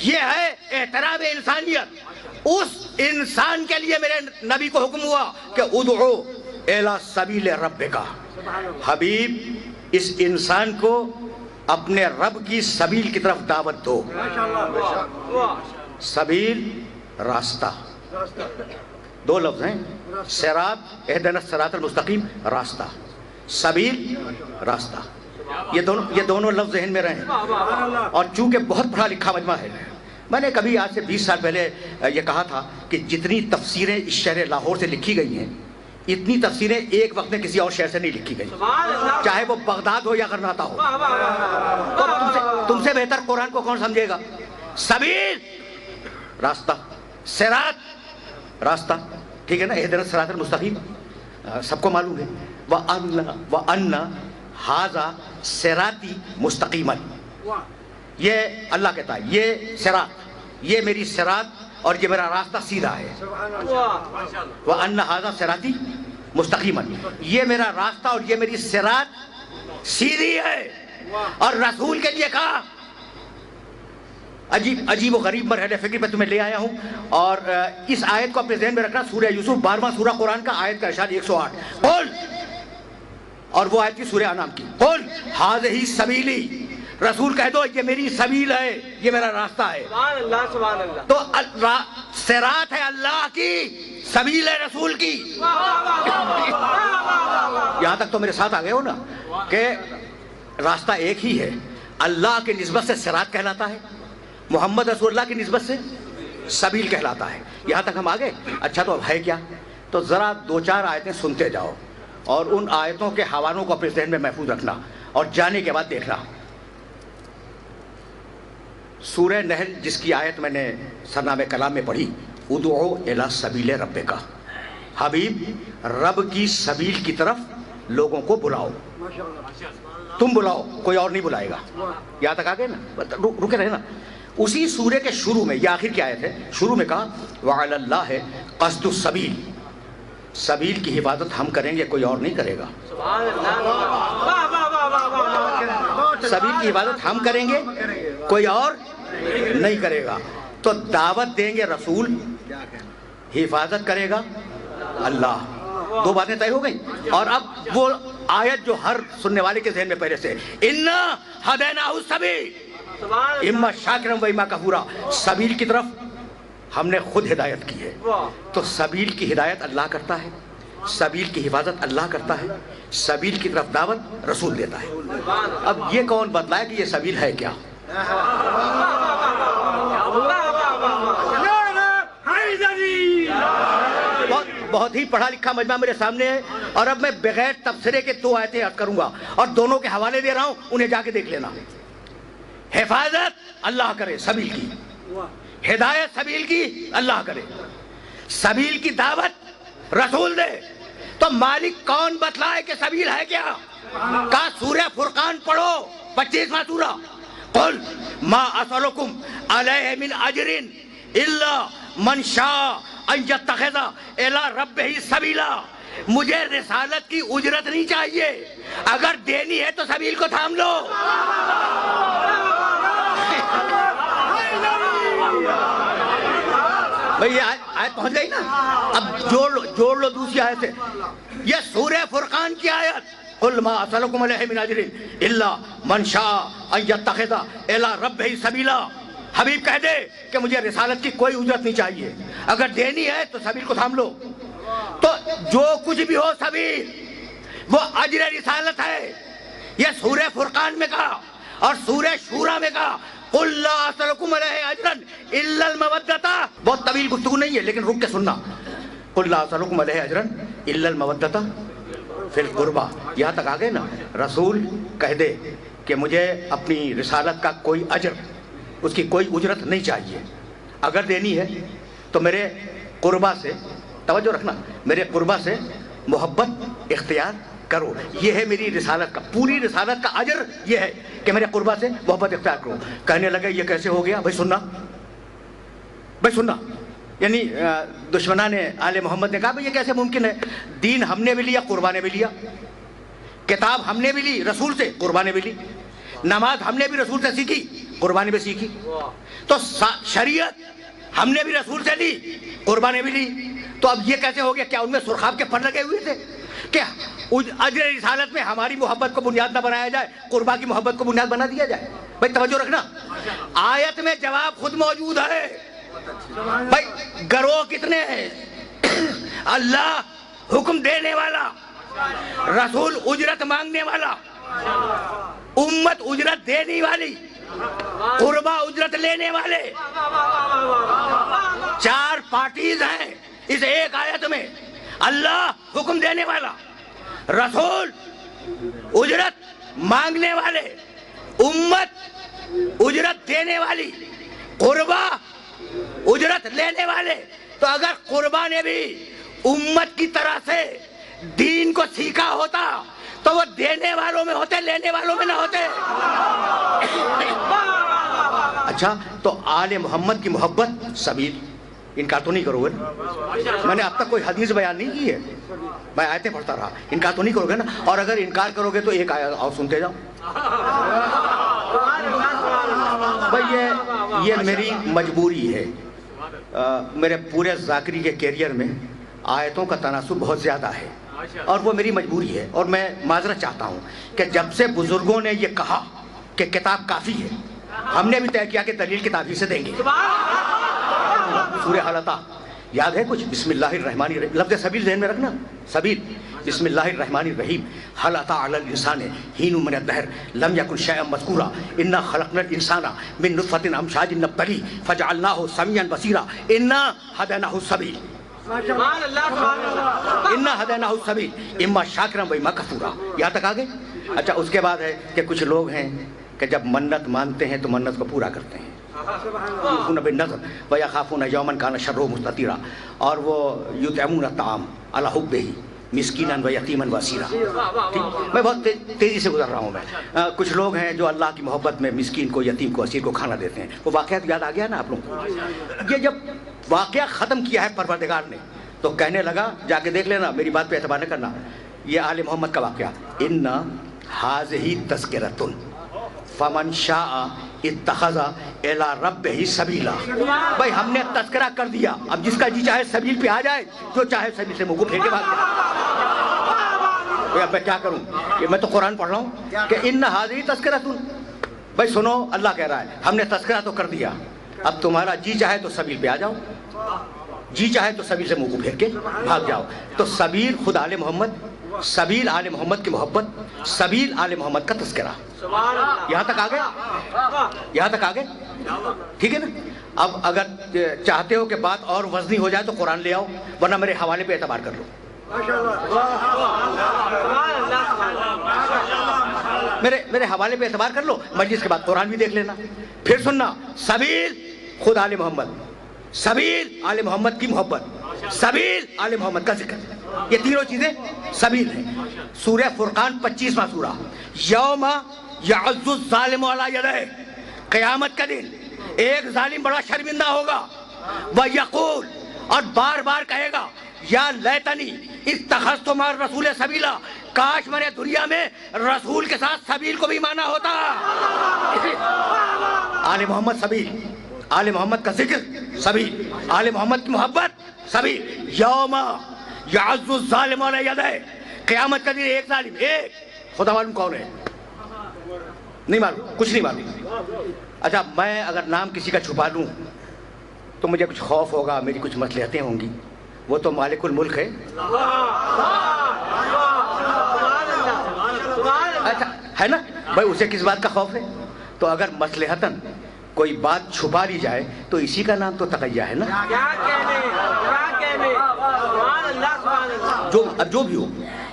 یہ ہے احترام انسانیت. اس انسان کے لیے میرے نبی کو حکم ہوا کہ ادعو الی سبیل ربک. حبیب اس انسان کو اپنے رب کی سبیل کی طرف دعوت دو. سبیل راستہ، دو لفظ ہیں. صراط اہدنا الصراط المستقیم راستہ، سبیل راستہ. یہ دونوں لفظ ذہن میں رہیں. اور چونکہ بہت پڑھا لکھا مجمع ہے، میں نے کبھی آج سے 20 سال پہلے یہ کہا تھا کہ جتنی تفسیریں اس شہر لاہور سے لکھی گئی ہیں اتنی تفسیریں ایک وقت میں کسی اور شہر سے نہیں لکھی گئی، چاہے وہ بغداد ہو یا غرناطہ ہو. تو تم سے بہتر قرآن کو کون سمجھے گا؟ سبیل راستہ، صراط راستہ، ٹھیک ہے نا. اہدنا الصراط المستقیم سب کو معلوم ہے. وَأَنَّ هَذَا صِرَاطِي مُسْتَقِيمًا، یہ اللہ کہتا ہے یہ صراط، یہ میری صراط اور یہ میرا راستہ سیدھا ہے. وَأَنَّ هَذَا صِرَاطِي مُسْتَقِيمًا، یہ میرا راستہ اور یہ میری صراط سیدھی ہے. اور رسول کے لیے کہا، عجیب و غریب مرحلہ فکر پہ تمہیں لے آیا ہوں. اور اس آیت کو اپنے ذہن میں رکھنا. سورہ یوسف 12واں سورہ قرآن کا، آیت کا ارشاد 108. قل، اور وہ آیت کی سورہ انعام کی. قل ھذہ سبیلی، رسول کہہ دو یہ میری سبیل ہے، یہ میرا راستہ ہے. سبحان اللہ سبحان اللہ. تو صراط ہے اللہ کی، سبیل ہے رسول کی. یہاں تک تو میرے ساتھ آ گئے ہو نا کہ راستہ ایک ہی ہے. اللہ کی نسبت سے صراط کہلاتا ہے، محمد رسول اللہ کی نسبت سے سبیل کہلاتا ہے. یہاں تک ہم آ گئے. اچھا تو اب ہے کیا؟ تو ذرا 2-4 آیتیں سنتے جاؤ اور ان آیتوں کے حوالوں کو اپنے ذہن میں محفوظ رکھنا اور جانے کے بعد دیکھنا. سورہ نحل جس کی آیت میں نے سرنامہ کلام میں پڑھی، ادعو الی سبیل ربک، حبیب رب کی سبیل کی طرف لوگوں کو بلاؤ. تم بلاؤ، کوئی اور نہیں بلائے گا. یہاں تک آ گئے نا؟ رکے رہے نا. اسی سورے کے شروع میں، یہ آخر کی آیت ہے، شروع میں کہا وعلی اللہ قصد السبیل، سبیل کی حفاظت ہم کریں گے، کوئی اور نہیں کرے گا. سبیل کی حفاظت ہم کریں گے، کوئی اور نہیں کرے گا. تو دعوت دیں گے رسول، حفاظت کرے گا اللہ. 2 باتیں طے ہو گئیں. اور اب وہ آیت جو ہر سننے والے کے ذہن میں پہلے سے، انا ہدیناہ السبیل اما شاکرا و اما کفورا، سبیل کی طرف ہم نے خود ہدایت کی ہے. تو سبیل کی ہدایت اللہ کرتا ہے، سبیل کی حفاظت اللہ کرتا ہے، سبیل کی طرف دعوت رسول دیتا ہے. اب یہ کون بتلائے کہ یہ سبیل ہے کیا؟ بہت ہی پڑھا لکھا مجمع میرے سامنے ہے. اور اب میں بغیر تبصرے کے 2 آیتیں عرض کروں گا اور دونوں کے حوالے دے رہا ہوں، انہیں جا کے دیکھ لینا. حفاظت اللہ کرے سبیل کی، ہدایت سبیل کی اللہ کرے، سبیل کی دعوت رسول دے. تو مالک کون بتلائے کہ سبیل ہے کیا؟ کہا سورہ فرقان پڑھو، 25واں سورہ. قل ما اسألکم علیہ من اجر الا من شاء ان یتخذ الی ربہ سبیلا، مجھے رسالت کی اجرت نہیں چاہیے، اگر دینی ہے تو سبیل کو تھام لو. بھئی یہ آیت پہنچ گئی نا؟ اب جوڑ لو دوسری آیت سے. یہ سورہ فرقان کی آیت، قل ما اسألکم علیہ من اجر الا من شاء ان یتخذ الی ربہ سبیلا. حبیب کہہ دے کہ مجھے رسالت کی کوئی اجرت نہیں چاہیے، اگر دینی ہے تو سبیل کو تھام لو. تو جو کچھ بھی ہو سبیل وہ اجر رسالت ہے. یہ سورہ فرقان میں کہا اور سورہ شورى میں کہا قل لا اسألکم علیہ اجرا الا المودۃ. بہت طویل گفتگو نہیں ہے لیکن رک کے سننا. قل لا اسألکم علیہ اجرا الا المودۃ فی القربى. یہاں تک آ گئے نا؟ رسول کہہ دے کہ مجھے اپنی رسالت کا کوئی اجر، اس کی کوئی اجرت نہیں چاہیے، اگر دینی ہے تو میرے قربہ سے، توجہ رکھنا، میرے قربہ سے محبت اختیار کرو. یہ ہے میری رسالت کا، پوری رسالت کا اجر یہ ہے کہ میرے قربہ سے محبت اختیار کرو. کہنے لگے یہ کیسے ہو گیا؟ بھائی سننا، یعنی دشمنان آل محمد نے کہا بھائی یہ کیسے ممکن ہے؟ دین ہم نے بھی لیا، قربہ نے بھی لیا، کتاب ہم نے بھی لی رسول سے، قربہ نے بھی لی، نماز ہم نے بھی رسول سے سیکھی، قربانی بھی سیکھی. تو شریعت ہم نے بھی رسول سے لی, قربانی بھی لی. تو اب یہ کیسے ہو گیا؟ کیا ان میں سرخاب کے پر لگے ہوئے تھے؟ کیا اجر رسالت میں ہماری محبت کو بنیاد نہ بنایا جائے, قربا کی محبت کو بنیاد بنا دیا جائے؟ بھائی توجہ رکھنا, آیت میں جواب خود موجود ہے. بھائی گروہ کتنے ہیں؟ اللہ حکم دینے والا, رسول اجرت مانگنے والا, امت اجرت دینے والی, قربا اجرت لینے والے. 4 پارٹیز ہیں اس ایک آیت میں. اللہ حکم دینے والا, رسول اجرت مانگنے والے, امت اجرت دینے والی, قربا اجرت لینے والے. تو اگر قربا نے بھی امت کی طرح سے دین کو سیکھا ہوتا تو وہ دینے والوں میں ہوتے, لینے والوں میں نہ ہوتے. اچھا, تو آل محمد کی محبت سبیل, انکار تو نہیں کرو گے نا؟ میں نے اب تک کوئی حدیث بیان نہیں کی ہے, میں آیتیں پڑھتا رہا. انکار تو نہیں کرو گے نا؟ اور اگر انکار کرو گے تو ایک آیت اور سنتے جاؤ. بھائی یہ میری مجبوری ہے. میرے پورے ذاکری کے کیریئر میں آیتوں کا تناسب بہت زیادہ ہے اور وہ میری مجبوری ہے. اور میں معذرت چاہتا ہوں کہ جب سے بزرگوں نے یہ کہا کہ کتاب کافی ہے, ہم نے بھی طے کیا کہ دلیل کتاب ہی سے دیں گے. سورہ حلقہ یاد ہے کچھ؟ بسم اللہ الرحمن الرحیم, لفظ سبیل ذہن میں رکھنا, سبیل. بسم اللہ الرحمن الرحیم. هل اتى على الانسان حين من الدهر لم يكن شيئا مذكورا انا خلقنا الانسان من نطفة امشاج نبتليه فجعلناه سميعا بصيرا انا هديناه السبيل. انا هديناه السبيل اما شاكرا واما كفورا. یہاں تک آگے. اچھا, اس کے بعد ہے کہ کچھ لوگ ہیں کہ جب منت مانتے ہیں تو منت کو پورا کرتے ہیں. یوفون بالنذر ویخافون یوما کان شرہ مستطیرا. اور وہ یطعمون الطعام علی حبہ مسکینا و یتیما و اسیرا. میں بہت تیزی سے گزر رہا ہوں. میں کچھ لوگ ہیں جو اللہ کی محبت میں مسکین کو, یتیم کو, اسیر کو کھانا دیتے ہیں. وہ واقعات یاد آ گیا نا آپ لوگوں کو؟ یہ جب واقعہ ختم کیا ہے پروردگار نے تو کہنے لگا, جا کے دیکھ لینا, میری بات پہ اعتبار نہ کرنا, یہ آل محمد کا واقعہ. ان ھذہ تذکرۃ فمن شاء اتخذ الی ربہ سبیلا. بھائی ہم نے تذکرہ کر دیا, اب جس کا جی چاہے سبیل پہ آ جائے, جو چاہے سبیل سے منہ کو پھیر کے بھاگ جائے. اب میں کیا کروں؟ کہ میں تو قرآن پڑھ رہا ہوں کہ ان ھذہ تذکرۃ. بھائی سنو, اللہ کہہ رہا ہے ہم نے تذکرہ تو کر دیا, اب تمہارا جی چاہے تو سبیل پہ آ جاؤ, جی چاہے تو سبیل سے منہ کو پھیر کے بھاگ جاؤ. تو سبیل خود آل محمد, سبیل آل محمد کی محبت, سبیل آل محمد کا تذکرہ. یہاں تک آگے, یہاں تک آگے, ٹھیک ہے نا؟ اب اگر چاہتے ہو کہ بات اور وزنی ہو جائے تو قرآن لے آؤ, ورنہ میرے حوالے پہ اعتبار کر لو. میرے حوالے پہ اعتبار کر لو, مجلس کے بعد قرآن بھی دیکھ لینا. پھر سننا, سبیل خود آل محمد, سبیل آل محمد کی محبت, سبیل آل محمد کا ذکر, یہ تینوں چیزیں سبیل ہیں. سورہ فرقان 25واں سورہ. یوم یعض الظالم علی یدہ, قیامت کا دن ایک ظالم بڑا شرمندہ ہوگا. ویقول, اور بار بار کہے گا, یا لیتنی اتخذت مع الرسول سبیلا, کاش میں نے دنیا میں رسول کے ساتھ سبیل کو بھی مانا ہوتا. آل محمد سبیل, آل محمد کا ذکر سبیل, آل محمد کی محبت سبیل. یوم یعض الظالم علی یدہ, قیامت کا دن ایک ظالم, ایک. خدا معلوم کون ہے؟ نہیں معلوم, کچھ نہیں معلوم. اچھا, میں اگر نام کسی کا چھپا لوں تو مجھے کچھ خوف ہوگا, میری کچھ مصلحتیں ہوں گی. وہ تو مالک الملک ہے. اچھا ہے نا بھائی, اسے کس بات کا خوف ہے؟ تو اگر مصلحتاً کوئی بات چھپا لی جائے تو اسی کا نام تو تقیہ ہے نا. جو بھی ہو,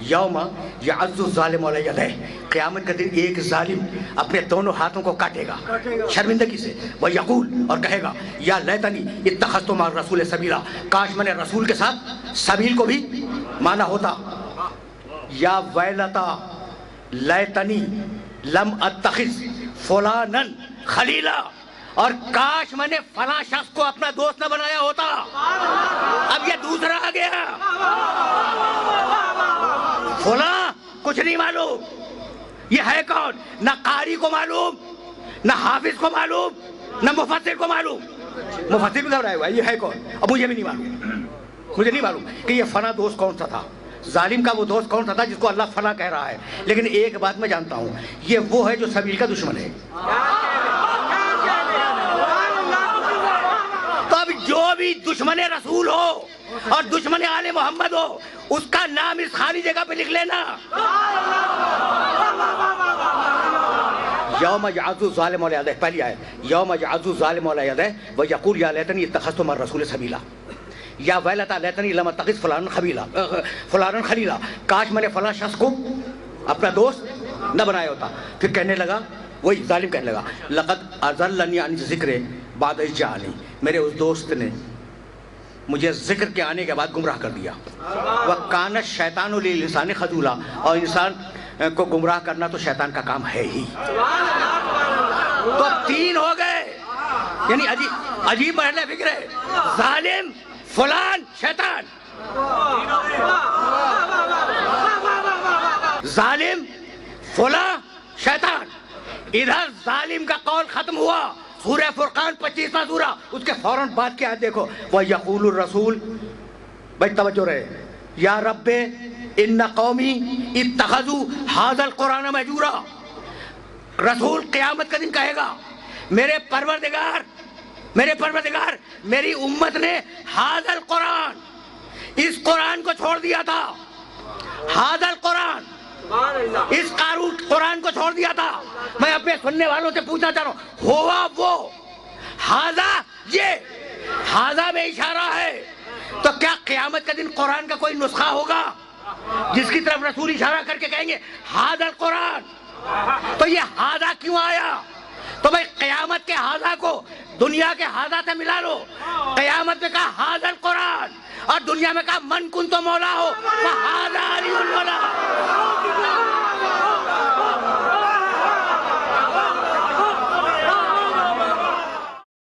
یوم یعض الظالم علی یدہ, قیامت کا دن ایک ظالم اپنے دونوں ہاتھوں کو کاٹے گا شرمندگی سے. وہ یقول, اور کہے گا, یا لیتنی اتخذت مع الرسول سبیلا, کاش میں نے رسول کے ساتھ سبیل کو بھی مانا ہوتا. یا ویلتا لیتنی لم اتخذ فلانا خلیلا, اور کاش میں نے فلاں شخص کو اپنا دوست نہ بنایا ہوتا. اب یہ دوسرا آ گیا, فلاں کچھ نہیں معلوم, یہ ہے کون؟ نہ قاری کو معلوم, نہ حافظ کو معلوم نہ مفسر کو معلوم. مفسر بھی گھبرایا ہوا ہے یہ ہے کون. اب مجھے بھی نہیں معلوم, مجھے نہیں معلوم کہ یہ فلاں دوست کون سا تھا, ظالم کا وہ دوست کون سا تھا جس کو اللہ فلاں کہہ رہا ہے. لیکن ایک بات میں جانتا ہوں, یہ وہ ہے جو سبیل کا دشمن ہے. تو اب جو بھی دشمن رسول ہو اور دشمن آل محمد ہو, اس کا نام اس خالی جگہ پہ لکھ لینا. یوم یعض الظالم علی یدیہ, پہلی آیت, یوم یعض الظالم علی یدیہ ویقول یا لیتنی اتخذت مع الرسول سبیلا یا ویلتا لیتنی لم اتخذ فلانا خلیلا, کاش میں نے فلاں شخص کو اپنا دوست نہ بنایا ہوتا. پھر کہنے لگا, وہی ظالم کہنے لگا, لقد اضلنی عن ذکر بعد اذ جاءنی, میرے اس دوست نے مجھے ذکر کے آنے کے بعد گمراہ کر دیا. وَكَانَ الشَّيْطَانُ لِلْإِنسَانِ خَذُولًا, اور انسان کو گمراہ کرنا تو شیطان کا کام ہے ہی. تو اب تین ہو گئے, یعنی عجیب مرحلہ فکر ہے. ظالم, فلان, شیطان. ظالم, فلاں, شیطان. ادھر ظالم کا قول ختم ہوا, سورہ فرقان 25واں سورہ, اس کے فوراً بعد کیا ہے دیکھو, وَيَقُولُ الرَّسُولُ, بھائی توجہ رہے, یا رب ان قومی اتخذوا ھذا القرآن مہجورا. رسول قیامت کا دن کہے گا, میرے پروردگار میری امت نے ھذا القرآن, اس قرآن کو چھوڑ دیا تھا. ھذا القرآن, اس قرآن کو چھوڑ دیا تھا. میں اپنے سننے والوں سے پوچھنا چاہ رہا ہوں, ہوا وہ ھذا, یہ ھذا میں اشارہ ہے, تو کیا قیامت کا دن قرآن کا کوئی نسخہ ہوگا جس کی طرف رسول اشارہ کر کے کہیں گے ھذا القرآن؟ تو یہ ھذا کیوں آیا؟ تو بھائی قیامت کے ھذا کو دنیا کے ھذا سے ملا لو. قیامت میں کہا ھذا القرآن, اور دنیا میں کہا من کنت مولا ہو فھذا علی المولا.